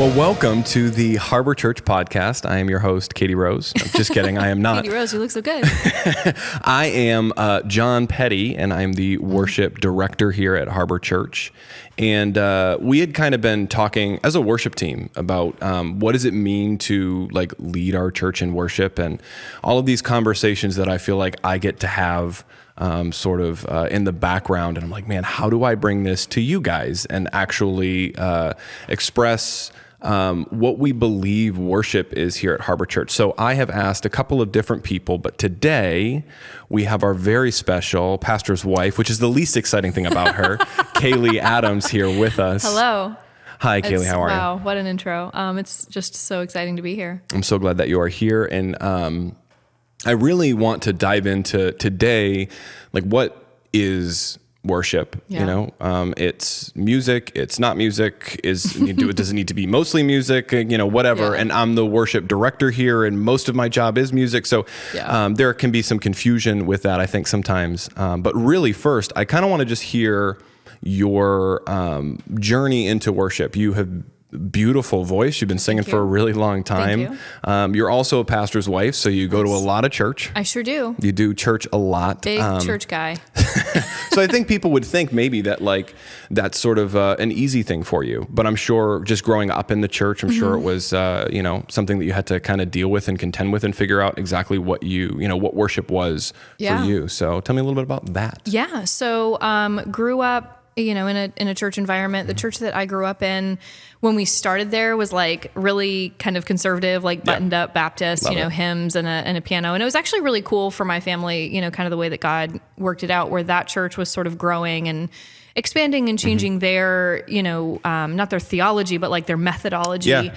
Well, welcome to the Harbor.Church podcast. I am your host, Katie Rose. I'm just kidding. I am not. Katie Rose, you look so good. I am John Petty, and I'm the worship director here at Harbor.Church. And we had kind of been talking as a worship team about what does it mean to like lead our church in worship, and all of these conversations that I feel like I get to have sort of in the background. And I'm like, man, how do I bring this to you guys and actually express what we believe worship is here at Harbor.Church? So I have asked a couple of different people, but today we have our very special pastor's wife, which is the least exciting thing about her, Kaleigh Adams, here with us. Hello. Hi, Kaleigh. How are you? Wow, what an intro. It's just so exciting to be here. I'm so glad that you are here. And I really want to dive into today, like what is worship? Yeah. You know, it's music, it's not music, does it need to be mostly music, you know, whatever. Yeah. And I'm the worship director here, and most of my job is music. So there can be some confusion with that, I think, sometimes. But really first, I kind of want to just hear your journey into worship. You have beautiful voice. You've been singing for a really long time. You're also a pastor's wife, so you go to a lot of church. I sure do. You do church a lot. Big church guy. So I think people would think maybe that like that's sort of an easy thing for you, but I'm sure just growing up in the church, I'm sure it was you know, something that you had to kind of deal with and contend with and figure out exactly what what worship was for you. So tell me a little bit about that. Yeah. So grew up, you know, in a church environment. The church that I grew up in, when we started there, was like really kind of conservative, like buttoned up Baptist, hymns and a piano. And it was actually really cool for my family, you know, kind of the way that God worked it out, where that church was sort of growing and expanding and changing their, you know, not their theology, but like their methodology.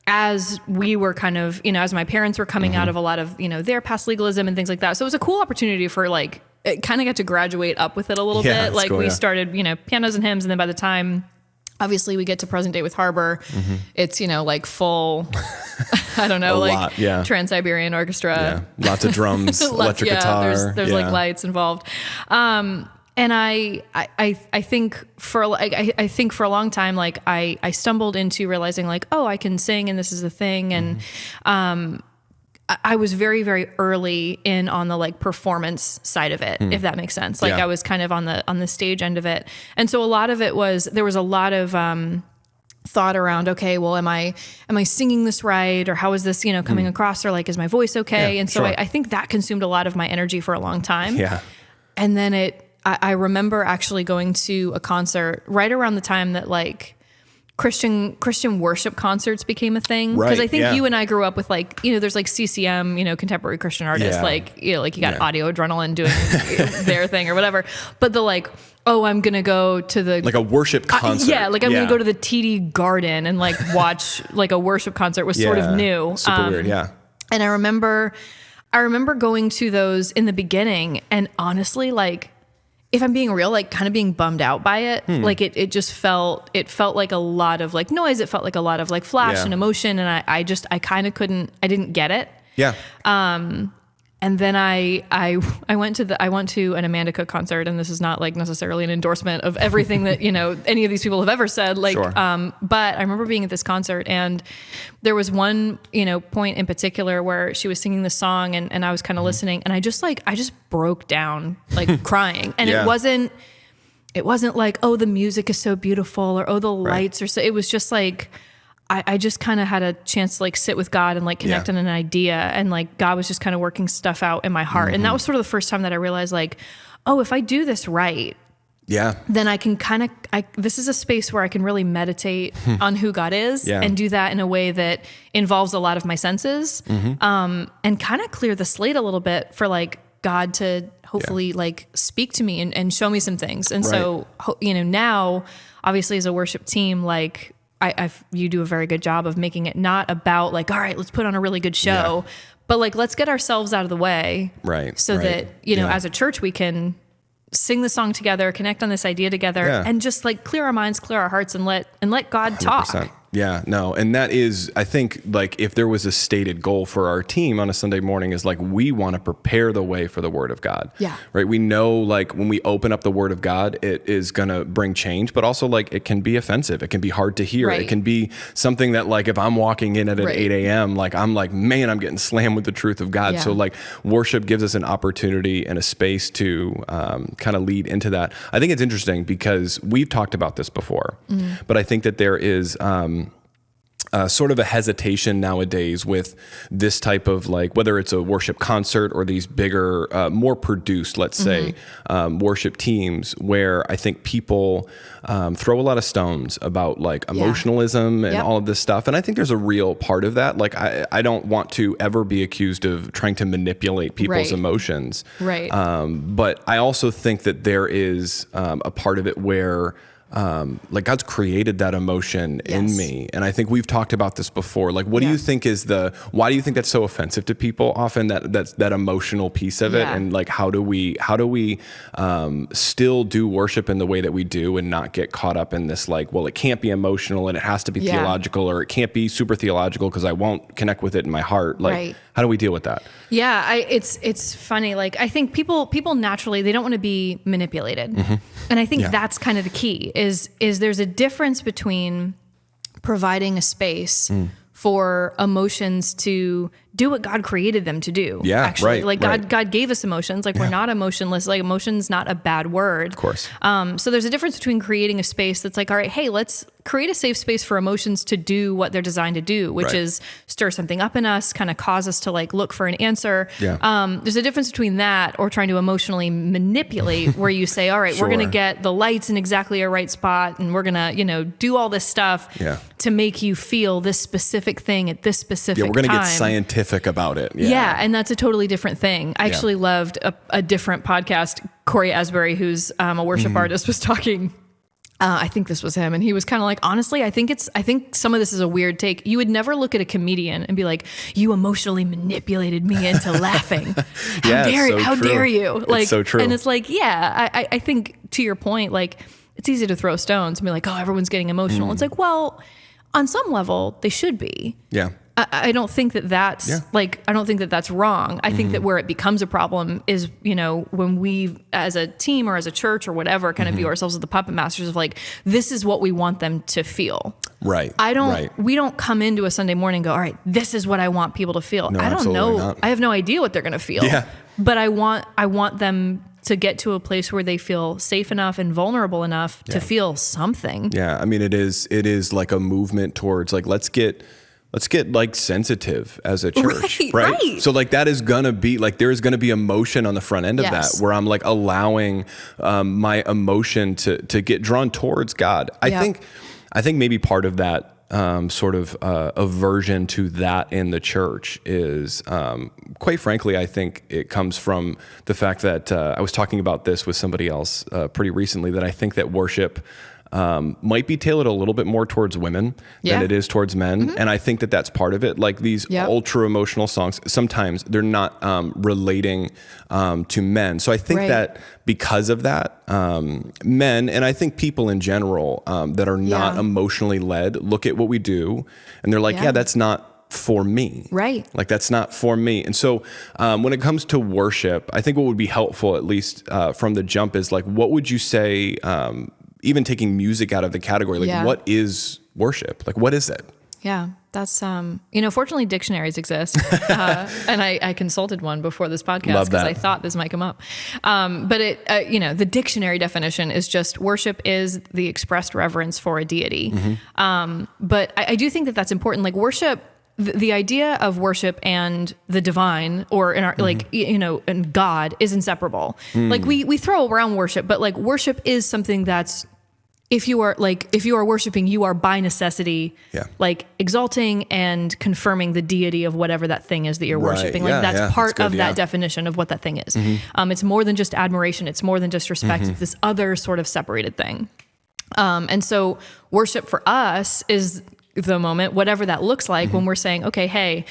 As we were kind of, you know, as my parents were coming out of a lot of, you know, their past legalism and things like that. So it was a cool opportunity for like, it kind of got to graduate up with it a little bit. Like we started, you know, pianos and hymns. And then by the time, obviously, we get to present day with Harbor, it's, you know, like full, I don't know, like Trans-Siberian Orchestra. Yeah. Lots of drums, electric guitar. There's like lights involved. And I think for a long time, like I stumbled into realizing like, oh, I can sing and this is a thing. And, I was very, very early in on the like performance side of it, if that makes sense. Like I was kind of on the stage end of it. And so a lot of it there was a lot of, thought around, okay, well, am I singing this right? Or how is this, you know, coming across? Or like, is my voice okay? And so I think that consumed a lot of my energy for a long time. Yeah. And then I remember actually going to a concert right around the time that like Christian worship concerts became a thing. Because I think you and I grew up with like, you know, there's like CCM, you know, contemporary Christian artists, like, you know, like you got Audio Adrenaline doing their thing or whatever. But the like, oh, I'm going to go to the... Like a worship concert. I'm going to go to the TD Garden and like watch like a worship concert was sort of new. Super weird, And I remember going to those in the beginning, and honestly, like, if I'm being real, like kind of being bummed out by it. Like it just felt like a lot of like noise. It felt like a lot of like flash and emotion. And I didn't get it. Yeah. And then I went to an Amanda Cook concert, and this is not like necessarily an endorsement of everything that, you know, any of these people have ever said. Like, but I remember being at this concert, and there was one, you know, point in particular where she was singing this song, and I was kind of listening, and I just broke down, like crying. And it wasn't like, oh, the music is so beautiful, or, oh, the lights are so, it was just like, I just kind of had a chance to like sit with God and like connect on an idea, and like God was just kind of working stuff out in my heart. And that was sort of the first time that I realized like, oh, if I do this right, then I can kind of, this is a space where I can really meditate on who God is and do that in a way that involves a lot of my senses, and kind of clear the slate a little bit for like God to hopefully like speak to me and show me some things. And so, you know, now obviously as a worship team, like, you do a very good job of making it not about like, all right, let's put on a really good show, but like, let's get ourselves out of the way. So that, you know, as a church, we can sing the song together, connect on this idea together, and just like clear our minds, clear our hearts, and let God talk. Yeah, no. And that is, I think, like, if there was a stated goal for our team on a Sunday morning, is like, we want to prepare the way for the Word of God. Yeah. Right. We know, like, when we open up the Word of God, it is going to bring change, but also, like, it can be offensive. It can be hard to hear. Right. It can be something that, like, if I'm walking in at Right. 8 a.m., like, I'm like, man, I'm getting slammed with the truth of God. Yeah. So, like, worship gives us an opportunity and a space to kind of lead into that. I think it's interesting because we've talked about this before, but I think that there is sort of a hesitation nowadays with this type of, like, whether it's a worship concert or these bigger, more produced, let's say, worship teams, where I think people throw a lot of stones about, like, emotionalism and all of this stuff. And I think there's a real part of that. Like, I don't want to ever be accused of trying to manipulate people's emotions. Right. But I also think that there is a part of it where like, God's created that emotion in me. And I think we've talked about this before. Like, what do you think is why do you think that's so offensive to people often, that's that emotional piece of it? And, like, how do we still do worship in the way that we do and not get caught up in this, like, well, it can't be emotional and it has to be theological, or it can't be super theological because I won't connect with it in my heart. Like, how do we deal with that? Yeah, it's funny. Like, I think people naturally, they don't want to be manipulated. And I think that's kind of the key is there's a difference between providing a space for emotions to do what God created them to do. Yeah, actually. right. Like, God gave us emotions. Like, we're not emotionless. Like, emotion's not a bad word. Of course. So there's a difference between creating a space that's like, all right, hey, let's create a safe space for emotions to do what they're designed to do, which is stir something up in us, kind of cause us to, like, look for an answer. There's a difference between that or trying to emotionally manipulate where you say, all right, we're going to get the lights in exactly a right spot, and we're going to, do all this stuff to make you feel this specific thing at this specific time. We're going to get scientific about it. And that's a totally different thing. I actually loved a different podcast. Corey Asbury, who's a worship artist, was talking. I think this was him, and he was kind of like, honestly, I think some of this is a weird take. You would never look at a comedian and be like, you emotionally manipulated me into laughing. How dare you? Like, it's so true. And it's like, I think, to your point, like, it's easy to throw stones and be like, oh, everyone's getting emotional. It's like, well, on some level, they should be. I don't think that that's like, I don't think that that's wrong. I think that where it becomes a problem is, when we as a team or as a church or whatever kind of view ourselves as the puppet masters of, like, this is what we want them to feel. Right. We don't come into a Sunday morning and go, all right, this is what I want people to feel. No, I don't know. not. I have no idea what they're going to feel. But I want them to get to a place where they feel safe enough and vulnerable enough to feel something. I mean, it is like a movement towards, like, let's get like sensitive as a church, right? So, like, that is gonna be, like, there is gonna be emotion on the front end of that, where I'm, like, allowing my emotion to get drawn towards God. I think maybe part of that sort of aversion to that in the church is, quite frankly, I think it comes from the fact that I was talking about this with somebody else pretty recently, that I think that worship might be tailored a little bit more towards women than it is towards men. And I think that that's part of it. Like, these ultra emotional songs, sometimes they're not relating to men. So I think that because of that, men, and I think people in general that are not emotionally led, look at what we do and they're like, that's not for me. Right. Like, that's not for me. And so when it comes to worship, I think what would be helpful, at least from the jump, is, like, what would you say, even taking music out of the category, like, what is worship? Like, what is it? Yeah, that's, fortunately dictionaries exist. And I consulted one before this podcast because I thought this might come up. But the dictionary definition is just worship is the expressed reverence for a deity. But I do think that that's important. Like, worship, the idea of worship and the divine, or in our, and God, is inseparable. Like, we throw around worship, but, like, worship is something that's, if you are worshiping, you are by necessity, like, exalting and confirming the deity of whatever that thing is that you're worshiping. Like, that's part of that definition of what that thing is. It's more than just admiration. It's more than just respect. It's this other sort of separated thing. And so worship for us is the moment, whatever that looks like, when we're saying, okay, hey,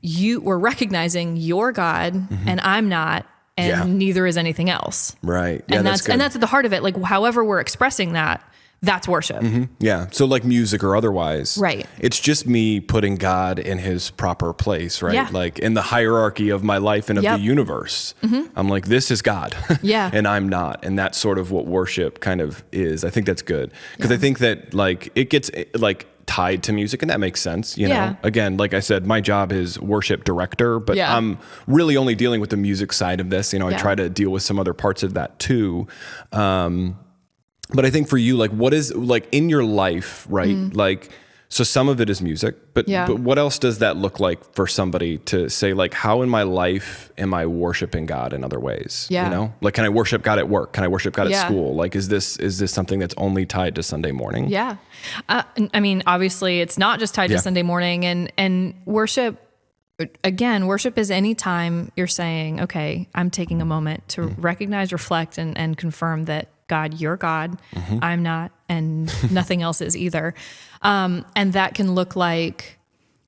we're recognizing you're God and I'm not, and neither is anything else. Right. Yeah, and that's at the heart of it. Like, however we're expressing that, that's worship. Yeah. So like music or otherwise, Right. It's just me putting God in his proper place, right? Yeah. Like in the hierarchy of my life and of the universe. I'm like, this is God. Yeah. And I'm not. And that's sort of what worship kind of is. I think that's good. Because I think that like it gets like tied to music, and that makes sense. You know, again, like I said, my job is worship director, but I'm really only dealing with the music side of this. You know, I try to deal with some other parts of that too. But I think for you, like, what is like in your life, right? Like, so some of it is music, but what else does that look like for somebody to say, like, how in my life am I worshiping God in other ways? Yeah. You know, like, can I worship God at work? Can I worship God at school? Like, is this something that's only tied to Sunday morning? Yeah. I mean, obviously it's not just tied to Sunday morning, and worship. Again, worship is any time you're saying, okay, I'm taking a moment to recognize, reflect, and confirm that God, you're God, I'm not, and nothing else is either. And that can look like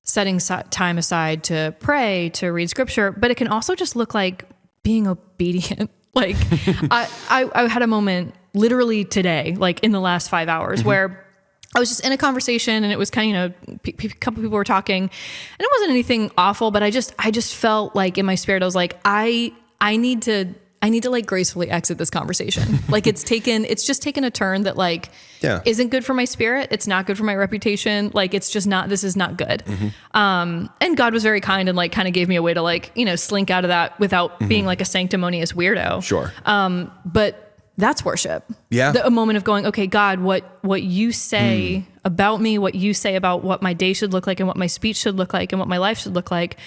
setting time aside to pray, to read scripture, but it can also just look like being obedient. Like I had a moment literally today, like in the last 5 hours, where I was just in a conversation, and it was kind of, a couple people were talking, and it wasn't anything awful, but I just felt like in my spirit, I was like, I need to like gracefully exit this conversation. Like it's just taken a turn that like isn't good for my spirit. It's not good for my reputation. Like it's just not, this is not good. And God was very kind and like kind of gave me a way to like, you know, slink out of that without being like a sanctimonious weirdo. Sure. But that's worship. Yeah. A moment of going, okay, God, what you say about me, what you say about what my day should look like and what my speech should look like and what my life should look like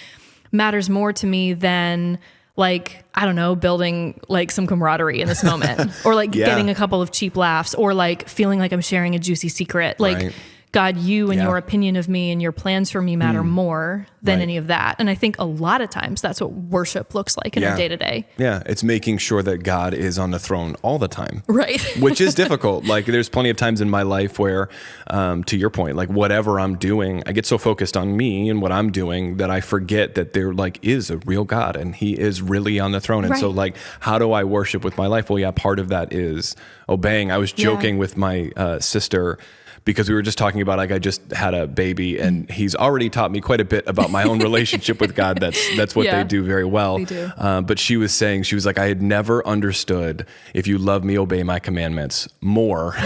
matters more to me than like, I don't know, building like some camaraderie in this moment or like getting a couple of cheap laughs or like feeling like I'm sharing a juicy secret. Like God, you and your opinion of me and your plans for me matter more than any of that. And I think a lot of times that's what worship looks like in our day to day. Yeah. It's making sure that God is on the throne all the time. Right. Which is difficult. Like there's plenty of times in my life where, to your point, like whatever I'm doing, I get so focused on me and what I'm doing that I forget that there like is a real God and he is really on the throne. And so like, how do I worship with my life? Well, part of that is obeying. I was joking with my sister because we were just talking about like I just had a baby and he's already taught me quite a bit about my own relationship with God. That's what they do very well. They do. But she was saying, she was like, I had never understood if you love me, obey my commandments more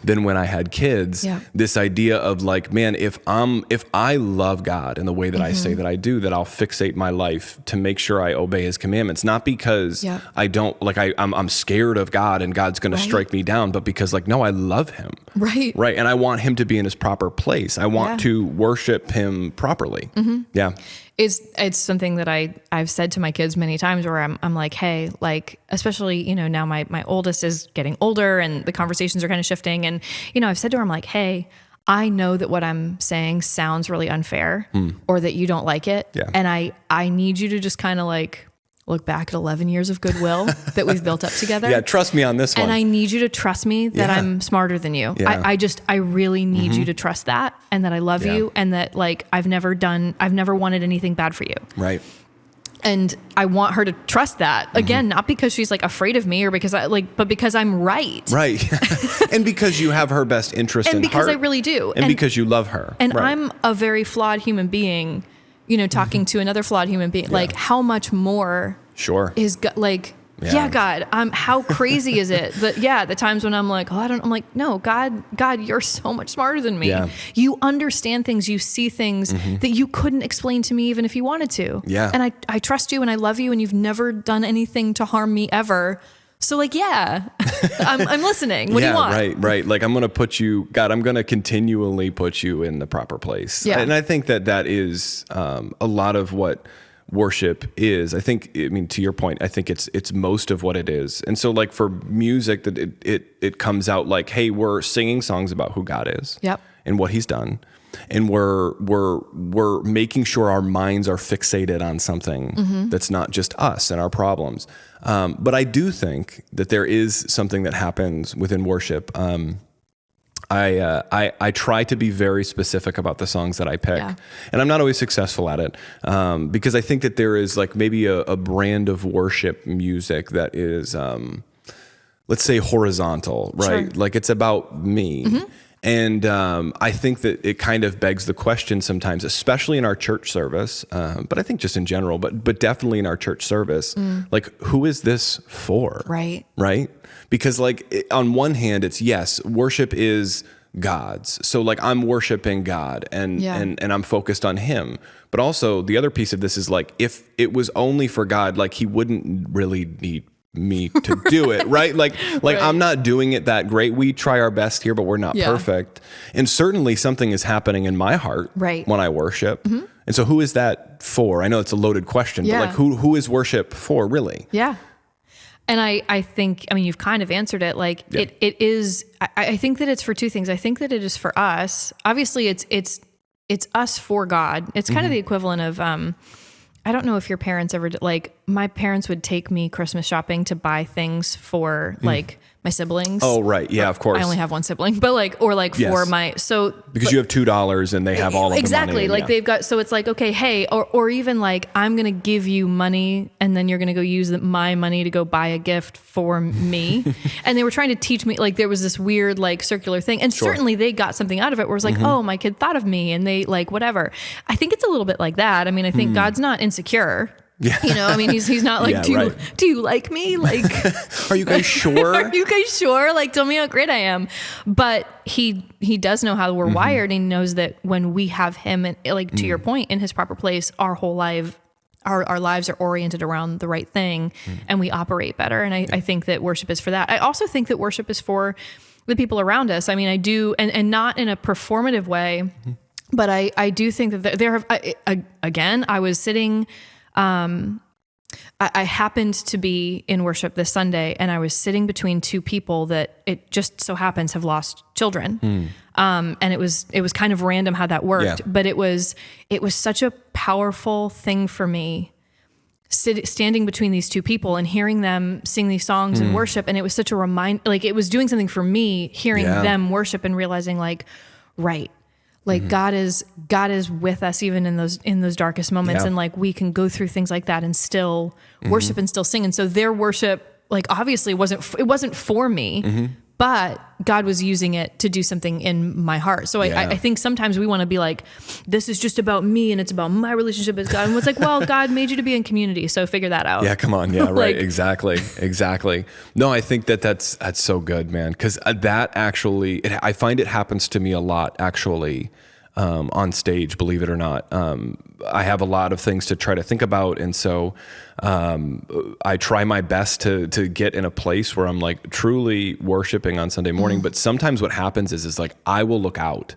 than when I had kids. Yeah. This idea of like, man, if I love God in the way that I say that I do, that I'll fixate my life to make sure I obey his commandments, not because I don't like I'm scared of God and God's going to strike me down, but because like, no, I love him. Right. And I want him to be in his proper place. I want to worship him properly. Yeah. It's something that I've said to my kids many times where I'm like, hey, like, especially, you know, now my oldest is getting older and the conversations are kind of shifting. And, you know, I've said to her, I'm like, hey, I know that what I'm saying sounds really unfair or that you don't like it. Yeah. And I need you to just kind of like look back at 11 years of goodwill that we've built up together. Yeah, trust me on this one. And I need you to trust me that I'm smarter than you. Yeah. I really need you to trust that and that I love you and that like I've never wanted anything bad for you. Right. And I want her to trust that again, not because she's like afraid of me or because but because I'm right. Right. And because you have her best interest in heart. And because I really do. And because you love her. And I'm a very flawed human being, you know, talking to another flawed human being, like how much more is like, God, how crazy is it that, the times when I'm like, I'm like, no, God, you're so much smarter than me. Yeah. You understand things, you see things that you couldn't explain to me even if you wanted to. Yeah. And I trust you and I love you and you've never done anything to harm me ever. So like, I'm listening. What do you want? Right. Like I'm going to put you, God, I'm going to continually put you in the proper place. Yeah. And I think that is a lot of what worship is. I mean, to your point, I think it's most of what it is. And so like for music that it comes out like, hey, we're singing songs about who God is and what he's done. And we're making sure our minds are fixated on something that's not just us and our problems. But I do think that there is something that happens within worship. I try to be very specific about the songs that I pick, and I'm not always successful at it because I think that there is like maybe a brand of worship music that is let's say horizontal, right? Sure. Like it's about me. And I think that it kind of begs the question sometimes, especially in our church service, but I think just in general, but definitely in our church service, like who is this for? Right. Right? Because like on one hand, it's yes, worship is God's. So like I'm worshiping God and I'm focused on him. But also the other piece of this is like, if it was only for God, like he wouldn't really need me to do it, right? Like I'm not doing it that great. We try our best here, but we're not perfect. And certainly something is happening in my heart when I worship. And so who is that for? I know it's a loaded question, but like who is worship for really? Yeah. And I think, I mean, you've kind of answered it. Like it is, I think that it's for two things. I think that it is for us. Obviously it's us for God. It's kind of the equivalent of, I don't know if your parents ever did, like my parents would take me Christmas shopping to buy things for like my siblings. Oh, right. Yeah, of course. I only have one sibling, but like, or like for my, so. Because you have $2 and they have all of the money. Exactly. Like they've got, so it's like, okay, hey, or even like, I'm going to give you money and then you're going to go use my money to go buy a gift for me. And they were trying to teach me, like there was this weird like circular thing. And certainly they got something out of it where it was like, oh, my kid thought of me and they like, whatever. I think it's a little bit like that. I mean, I think God's not insecure. Yeah. You know, I mean, he's not like, do you like me? Like, are you guys sure? Are you guys sure? Like, tell me how great I am. But he does know how we're wired. And he knows that when we have him, and like to your point, in his proper place, our whole life, our lives are oriented around the right thing, and we operate better. And I think that worship is for that. I also think that worship is for the people around us. I mean, I do, and not in a performative way, but I do think that there have, again, I was sitting. I happened to be in worship this Sunday and I was sitting between two people that it just so happens have lost children. And it was kind of random how that worked, but it was such a powerful thing for me standing between these two people and hearing them sing these songs and worship. And it was such a like it was doing something for me hearing them worship and realizing like, right. Like God is with us even in those darkest moments. And like, we can go through things like that and still worship and still sing. And so their worship, like obviously it wasn't for me, but God was using it to do something in my heart. So I think sometimes we want to be like, this is just about me and it's about my relationship with God. And it's like, well, God made you to be in community. So figure that out. Yeah, come on. Yeah, right. Exactly. No, I think that's so good, man. Cause that actually, I find it happens to me a lot actually, on stage, believe it or not. I have a lot of things to try to think about. And so, I try my best to get in a place where I'm like truly worshiping on Sunday morning. But sometimes what happens is like, I will look out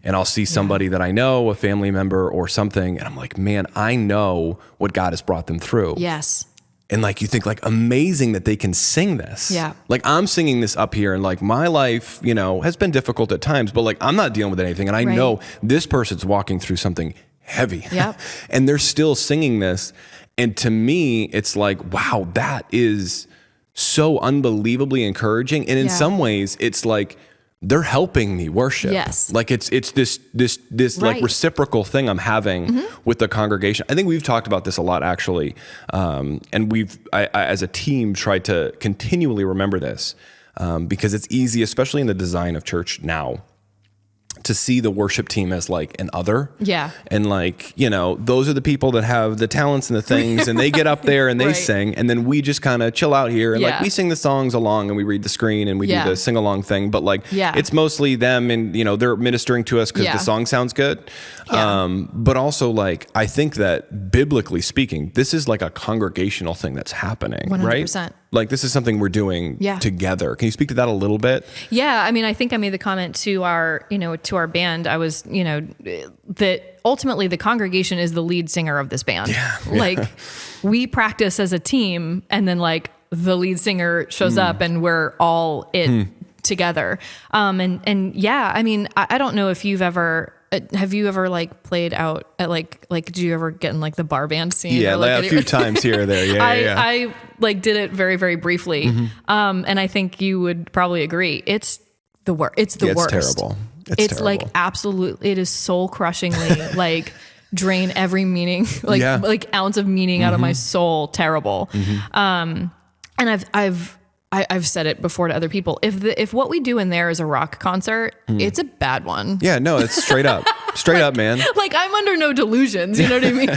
and I'll see somebody that I know, a family member or something. And I'm like, man, I know what God has brought them through. Yes. And like, you think like amazing that they can sing this. Yeah. Like I'm singing this up here and like my life, you know, has been difficult at times, but like I'm not dealing with anything. And I know this person's walking through something heavy. Yep. And they're still singing this. And to me, it's like, wow, that is so unbelievably encouraging. And in some ways it's like, they're helping me worship. Yes. Like it's this like reciprocal thing I'm having with the congregation. I think we've talked about this a lot actually. And I as a team tried to continually remember this because it's easy, especially in the design of church now, to see the worship team as like an other. Yeah. And like, you know, those are the people that have the talents and the things and they get up there and they sing. And then we just kind of chill out here and like we sing the songs along and we read the screen and we do the sing along thing. But like, it's mostly them and, you know, they're ministering to us because the song sounds good. But also like, I think that biblically speaking, this is like a congregational thing that's happening, 100%. Right? Like this is something we're doing together. Can you speak to that a little bit? Yeah. I mean, I think I made the comment to our band. I was, that ultimately the congregation is the lead singer of this band. Yeah. Like we practice as a team and then like the lead singer shows up and we're all together. And yeah, I mean, I don't know if have you ever like played out at like did you ever get in like the bar band scene? Yeah, like a few times here or there. Yeah, I like did it very, very briefly. And I think you would probably agree. It's the worst. It's the worst. It's terrible. It's terrible. Like absolutely, it is soul crushingly like drain every meaning, like ounce of meaning out of my soul. Terrible. And I've said it before to other people. If what we do in there is a rock concert, it's a bad one. Yeah, no, it's straight up, man. Like I'm under no delusions. You know what I mean?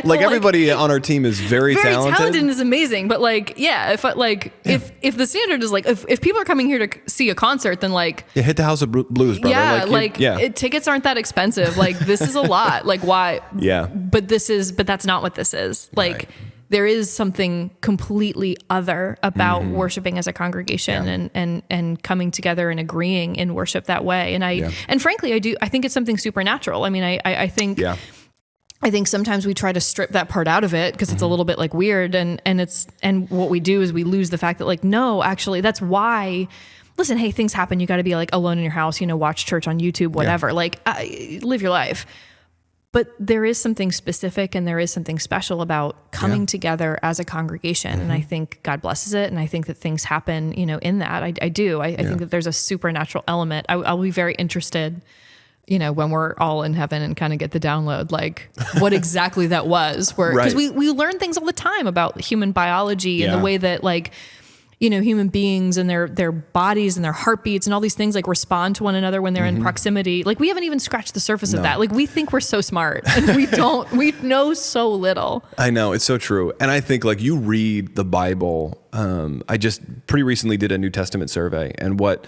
Like everybody on our team is very talented and is amazing. But like, yeah, if the standard is like, if people are coming here to see a concert, then like, hit the House of Blues, brother. Tickets aren't that expensive. Like this is a lot. Like why? Yeah. But that's not what this is. Like. Right. There is something completely other about worshiping as a congregation and coming together and agreeing in worship that way. And frankly, I think it's something supernatural. I mean, I think sometimes we try to strip that part out of it because it's a little bit like weird and what we do is we lose the fact that like, no, actually that's why. Listen, hey, things happen. You got to be like alone in your house, watch church on YouTube, whatever, live your life. But there is something specific and there is something special about coming together as a congregation. And I think God blesses it. And I think that things happen, in that. I do. I think that there's a supernatural element. I'll be very interested, when we're all in heaven and kind of get the download, like what exactly that was. Because we learn things all the time about human biology and the way that like, human beings and their bodies and their heartbeats and all these things like respond to one another when they're in proximity. Like we haven't even scratched the surface of that. Like we think we're so smart and we know so little. I know, it's so true. And I think like you read the Bible. I just pretty recently did a New Testament survey, and what,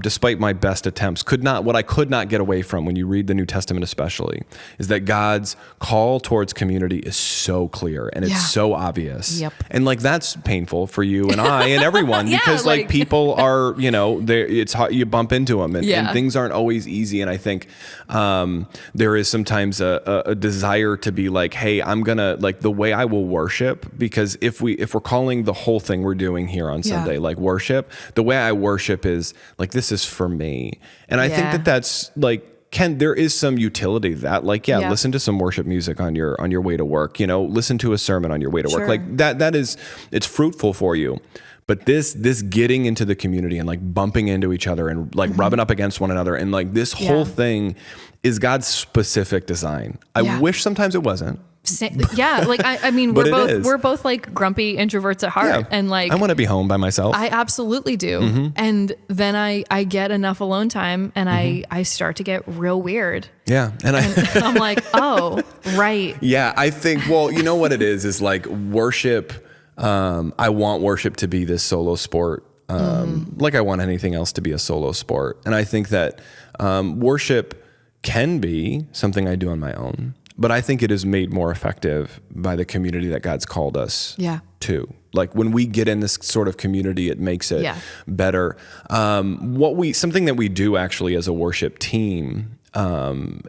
despite my best attempts, what I could not get away from when you read the New Testament, especially, is that God's call towards community is so clear and it's so obvious. Yep. And like that's painful for you and I and everyone because like people are, it's hard, you bump into them and things aren't always easy. And I think there is sometimes a desire to be like, hey, I'm gonna like the way I will worship, because if we're calling the whole thing we're doing here on Sunday like worship, the way I worship is like this is for me. And I think that that's like there is some utility to that, like listen to some worship music on your way to work, listen to a sermon on your way to work, like that is, it's fruitful for you. But this getting into the community and like bumping into each other and like rubbing up against one another and like this whole thing is God's specific design. I wish sometimes it wasn't. Like I mean, we're both like grumpy introverts at heart, and like I want to be home by myself. I absolutely do, and then I get enough alone time, and I start to get real weird. Yeah, and I'm like, oh, right. Yeah, I think. Well, you know what it is like worship. I want worship to be this solo sport, like I want anything else to be a solo sport, and I think that worship can be something I do on my own. But I think it is made more effective by the community that God's called us to. Like when we get in this sort of community, it makes it better. Something that we do actually as a worship team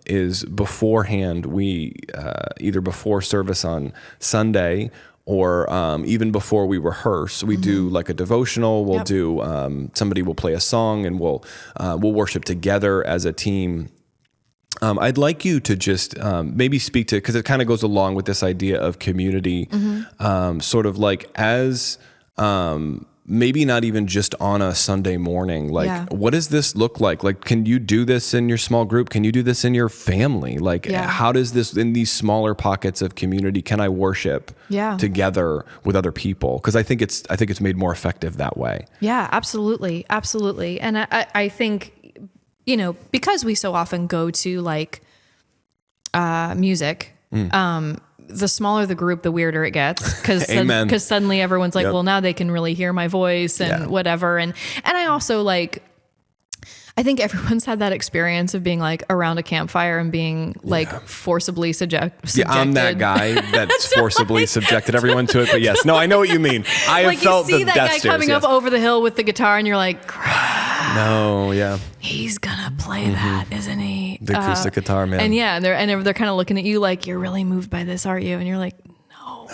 is beforehand, we either before service on Sunday or even before we rehearse, we do like a devotional. We'll do somebody will play a song and we'll worship together as a team. I'd like you to just maybe speak to, because it kind of goes along with this idea of community, sort of like as maybe not even just on a Sunday morning, like what does this look like? Like, can you do this in your small group? Can you do this in your family? Like, how does this, in these smaller pockets of community, can I worship together with other people? Because I think it's made more effective that way. Yeah, absolutely. Absolutely. And I think, because we so often go to like music, the smaller the group, the weirder it gets. Because suddenly everyone's like, well, now they can really hear my voice and whatever. And I also like, I think everyone's had that experience of being like around a campfire and being like forcibly subjected. Yeah, I'm that guy that's forcibly subjected everyone to it. But yes, no, I know what you mean. I have felt the death stares. You see that guy coming up over the hill with the guitar and you're like, no, he's gonna play that, isn't he? The acoustic guitar, man. And they're kind of looking at you like, you're really moved by this, are you? And you're like, no.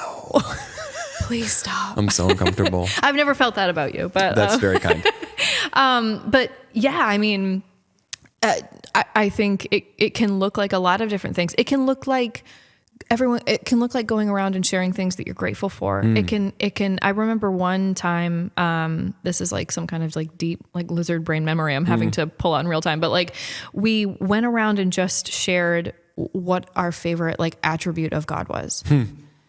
Please stop. I'm so uncomfortable. I've never felt that about you, but that's very kind. But yeah, I mean, I think it can look like a lot of different things. It can look like going around and sharing things that you're grateful for. It can, I remember one time, this is like some kind of like deep, like lizard brain memory I'm having to pull out in real time, but like we went around and just shared what our favorite like attribute of God was.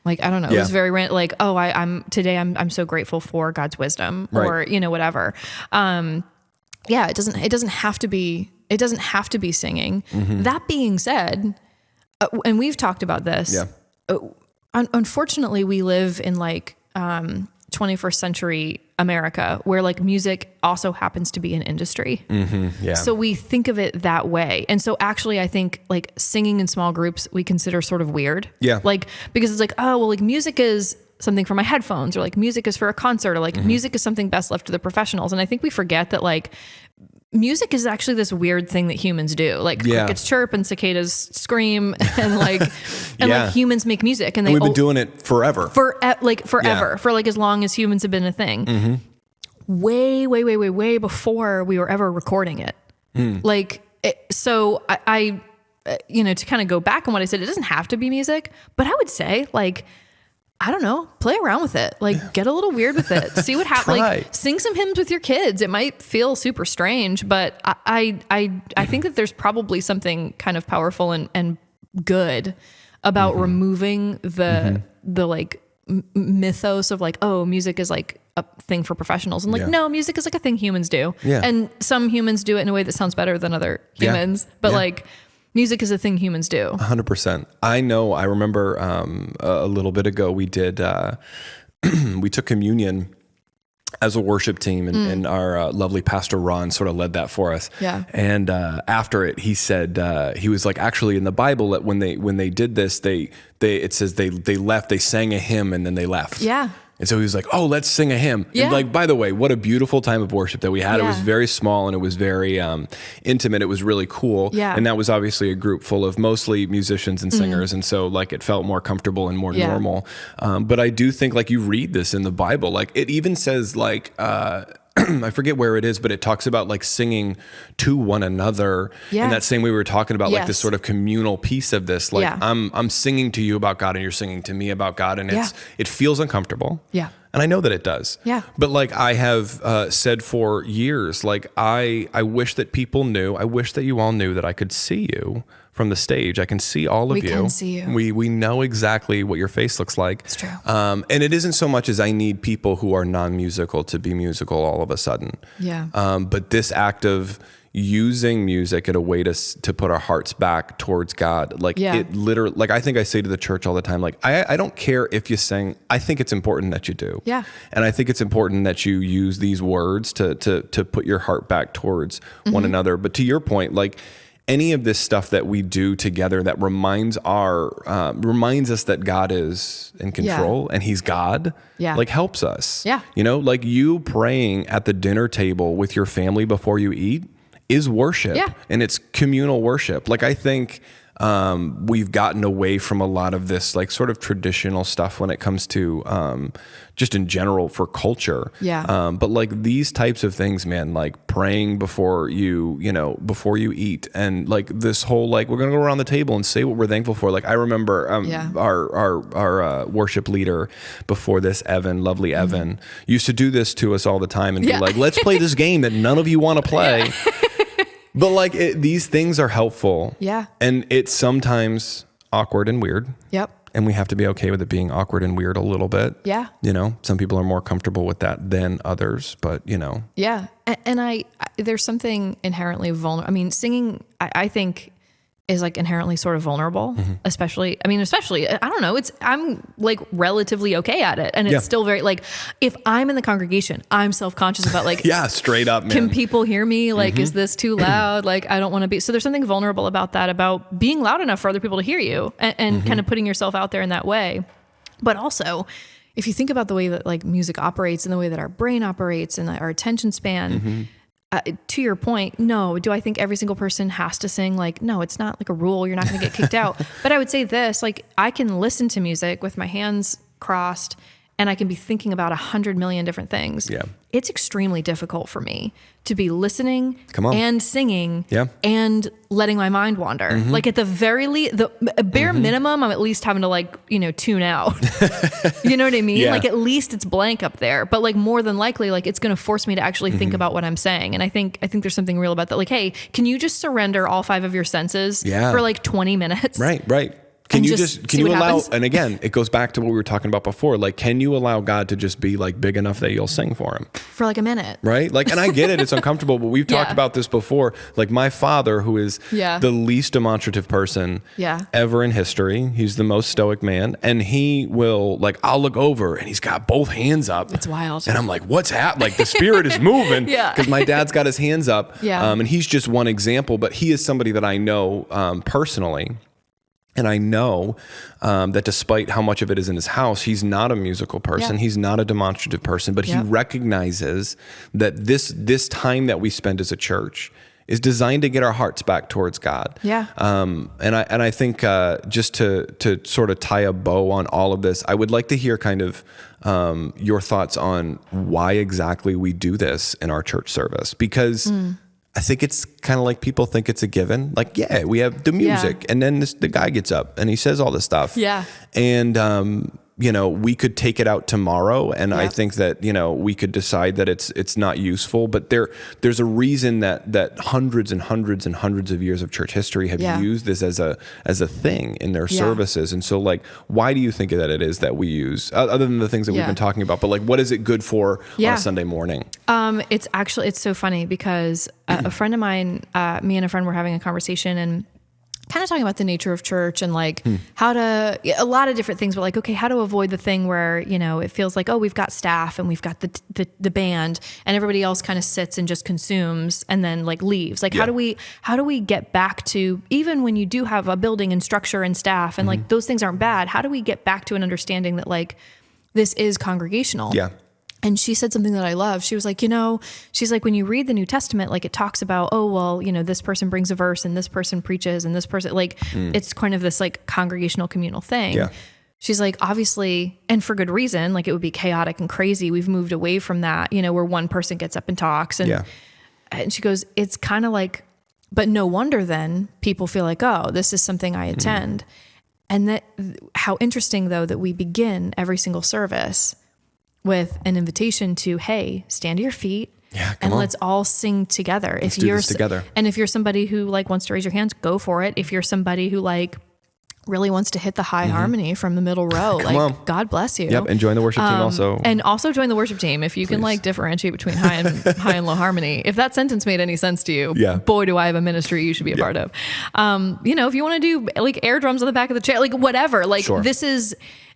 Like, I don't know. It was very like, oh, I'm so grateful for God's wisdom or, whatever. It doesn't have to be singing. That being said, and we've talked about this. Yeah. Unfortunately, we live in like 21st century America where like music also happens to be an industry. Yeah. So we think of it that way. And so actually I think like singing in small groups we consider sort of weird. Yeah. Like, because it's like, oh, well, like music is something for my headphones, or like music is for a concert, or like music is something best left to the professionals. And I think we forget that like music is actually this weird thing that humans do. Like crickets chirp and cicadas scream and like like humans make music, and we've been doing it forever. Forever. For like as long as humans have been a thing. Way before we were ever recording it. So I to kind of go back on what I said, it doesn't have to be music, but I would say like, I don't know, play around with it. Like get a little weird with it. See what happens. Like sing some hymns with your kids. It might feel super strange, but I think that there's probably something kind of powerful and good about removing the like mythos of like, oh, music is like a thing for professionals. And like, no, music is like a thing humans do. Yeah. And some humans do it in a way that sounds better than other humans. But like, music is a thing humans do. 100%. I remember a little bit ago we did, we took communion as a worship team, and our lovely Pastor Ron sort of led that for us. Yeah. And after it, he said, he was like, actually in the Bible, that when they did this, it says they left, they sang a hymn and then they left. Yeah. And so he was like, oh, let's sing a hymn. Yeah. And like, by the way, what a beautiful time of worship that we had. Yeah. It was very small and it was very intimate. It was really cool. Yeah. And that was obviously a group full of mostly musicians and singers. And so like it felt more comfortable and more normal. But I do think like you read this in the Bible, like it even says like, I forget where it is, but it talks about like singing to one another. Yeah. And that same way we were talking about like this sort of communal piece of this, like I'm singing to you about God and you're singing to me about God. And it feels uncomfortable. Yeah. And I know that it does. Yeah. But like I have said for years, like I wish that people knew, I wish that you all knew that I could see you from the stage. I can see all of you. We can see you. We know exactly what your face looks like. It's true. And it isn't so much as I need people who are non-musical to be musical all of a sudden. Yeah. But this act of using music in a way to put our hearts back towards God, like it literally, like I think I say to the church all the time, like I don't care if you sing. I think it's important that you do. Yeah. And I think it's important that you use these words to put your heart back towards one another. But to your point, like any of this stuff that we do together that reminds us that God is in control and he's God, like helps us. Yeah. You know, like you praying at the dinner table with your family before you eat is worship, and it's communal worship. Like I think we've gotten away from a lot of this like sort of traditional stuff when it comes to just in general for culture. Yeah. But like these types of things, man, like praying before you eat, and like this whole like we're gonna go around the table and say what we're thankful for. Like I remember our worship leader before this, Lovely Evan, used to do this to us all the time and be like, let's play this game that none of you want to play. But like these things are helpful. Yeah. And it's sometimes awkward and weird. Yep. And we have to be okay with it being awkward and weird a little bit. Yeah. You know, some people are more comfortable with that than others, but you know. Yeah. And I there's something inherently vulnerable. I mean, singing, I think is like inherently sort of vulnerable, especially, I don't know, I'm like relatively okay at it. And it's still very like, if I'm in the congregation, I'm self-conscious about like, straight up, man. Can people hear me? Like, is this too loud? Like, I don't want to be, so there's something vulnerable about that, about being loud enough for other people to hear you and kind of putting yourself out there in that way. But also, if you think about the way that like music operates and the way that our brain operates and our attention span, to your point, no, do I think every single person has to sing? Like, no, it's not like a rule. You're not going to get kicked out. But I would say this, like I can listen to music with my hands crossed and I can be thinking about 100 million different things. Yeah. It's extremely difficult for me to be listening and singing and letting my mind wander. Like at the very least, the bare minimum, I'm at least having to like, tune out. You know what I mean? Yeah. Like at least it's blank up there, but like more than likely, like it's going to force me to actually think about what I'm saying. And I think there's something real about that. Like, hey, can you just surrender all 5 of your senses for like 20 minutes? Right. Can you allow, happens? and again, it goes back to what we were talking about before. Like, can you allow God to just be like big enough that you'll sing for him? For like a minute. Right? Like, and I get it. It's uncomfortable, but we've talked about this before. Like my father, who is the least demonstrative person ever in history. He's the most stoic man. And he will like, I'll look over and he's got both hands up. It's wild. And I'm like, what's happening? Like the spirit is moving. Because my dad's got his hands up. And he's just one example, but he is somebody that I know personally. And I know that despite how much of it is in his house, he's not a musical person. He's not a demonstrative person, but he recognizes that this time that we spend as a church is designed to get our hearts back towards God. And I think just to sort of tie a bow on all of this, I would like to hear kind of your thoughts on why exactly we do this in our church service, because I think it's kind of like people think it's a given. Like, we have the music and then the guy gets up and he says all this stuff. And, we could take it out tomorrow. And I think that, we could decide that it's not useful, but there's a reason that hundreds and hundreds and hundreds of years of church history have used this as a thing in their services. And so like, why do you think that it is that we use, other than the things that we've been talking about, but like, what is it good for on a Sunday morning? It's so funny because a friend of mine, me and a friend were having a conversation and kind of talking about the nature of church and like how to, a lot of different things, but like, okay, how to avoid the thing where, it feels like, oh, we've got staff and we've got the band and everybody else kind of sits and just consumes and then like leaves. Like, how do we get back to, even when you do have a building and structure and staff and like those things aren't bad, how do we get back to an understanding that like this is congregational? And she said something that I love. She was like, she's like, when you read the New Testament, like it talks about, oh, well, this person brings a verse and this person preaches and this person, like, it's kind of this like congregational communal thing. She's like, obviously, and for good reason, like it would be chaotic and crazy. We've moved away from that, where one person gets up and talks. And she goes, it's kind of like, but no wonder then people feel like, oh, this is something I attend. And that how interesting though, that we begin every single service with an invitation to, hey, stand to your feet and let's all sing together. Let's do this together. And if you're somebody who like wants to raise your hands, go for it. If you're somebody who like really wants to hit the high harmony from the middle row, like God bless you. And join the worship team also. And also join the worship team if you can like differentiate between high and low harmony. If that sentence made any sense to you, boy, do I have a ministry you should be a part of. If you want to do like air drums on the back of the chair, like whatever, like this is,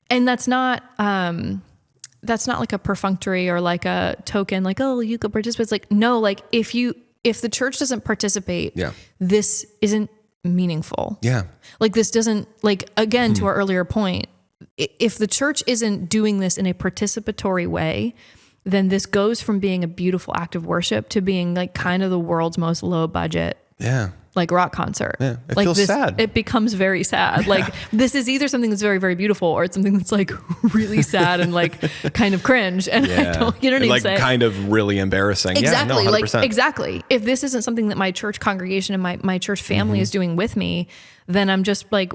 and that's not like a perfunctory or like a token, like, oh, you could participate. It's like, no, like if the church doesn't participate, this isn't meaningful. Like this doesn't, like, again, to our earlier point, if the church isn't doing this in a participatory way, then this goes from being a beautiful act of worship to being like kind of the world's most low budget like rock concert. It like feels this, sad. It becomes very sad. Like this is either something that's very, very beautiful or it's something that's like really sad and like kind of cringe. And I don't, you know what I mean? Like kind of really embarrassing. Exactly. Yeah, no, 100%. Like exactly. If this isn't something that my church congregation and my church family is doing with me, then I'm just like,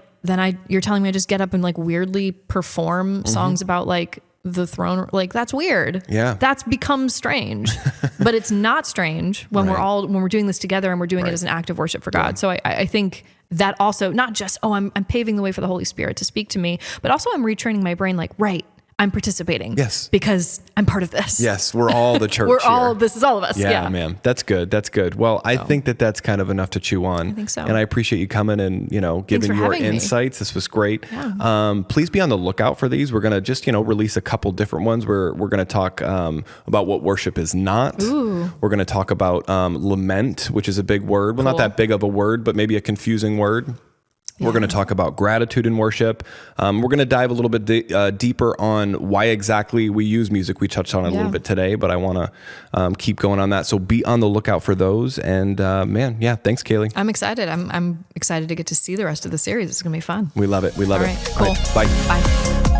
you're telling me I just get up and like weirdly perform songs about like the throne, like that's weird. That's become strange, but it's not strange when we're doing this together and we're doing it as an act of worship for God. So I think that also not just, I'm paving the way for the Holy Spirit to speak to me, but also I'm retraining my brain like, I'm participating. Because I'm part of this. We're all the church. This is all of us. Yeah, man. That's good. Well, I think that's kind of enough to chew on. I think so. And I appreciate you coming and, giving your insights. This was great. Please be on the lookout for these. We're going to just, release a couple different ones where we're going to talk about what worship is not. Ooh. We're going to talk about lament, which is a big word. Well, not that big of a word, but maybe a confusing word. We're going to talk about gratitude in worship. We're going to dive a little bit deeper on why exactly we use music. We touched on it a little bit today, but I want to keep going on that. So be on the lookout for those. And thanks, Kaleigh. I'm excited. I'm excited to get to see the rest of the series. It's going to be fun. We love it. All right, cool. All right, bye. Bye.